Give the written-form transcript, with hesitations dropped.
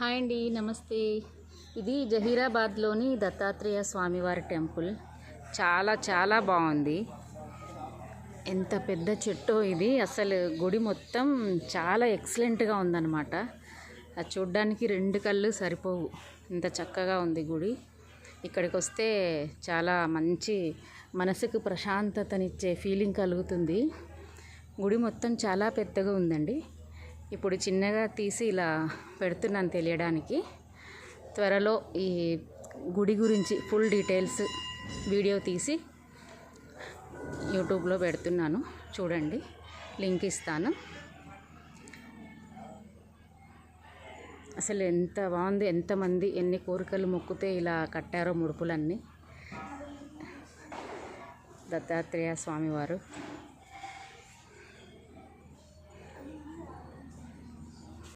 Hi అండి, నమస్తే. ఇది జహీరాబాద్లోని దత్తాత్రేయ స్వామివారి టెంపుల్. చాలా చాలా బాగుంది. ఎంత పెద్ద చెట్టో ఇది. అసలు గుడి మొత్తం చాలా ఎక్సలెంట్గా ఉందన్నమాట. అది చూడ్డానికి రెండు కళ్ళు సరిపోవు, ఇంత చక్కగా ఉంది గుడి. ఇక్కడికి వస్తే చాలా మంచి మనసుకు ప్రశాంతతనిచ్చే ఫీలింగ్ కలుగుతుంది. గుడి మొత్తం చాలా పెద్దగా ఉందండి. ఇప్పుడు చిన్నగా తీసి ఇలా పెడుతున్నాను తెలియడానికి. త్వరలో ఈ గుడి గురించి ఫుల్ డీటెయిల్స్ వీడియో తీసి యూట్యూబ్లో పెడుతున్నాను, చూడండి. లింక్ ఇస్తాను. అసలు ఎంత బాగుంది, ఎంతమంది ఎన్ని కోరికలు మొక్కితే ఇలా కట్టారో ముడుపులన్నీ. దత్తాత్రేయ స్వామివారు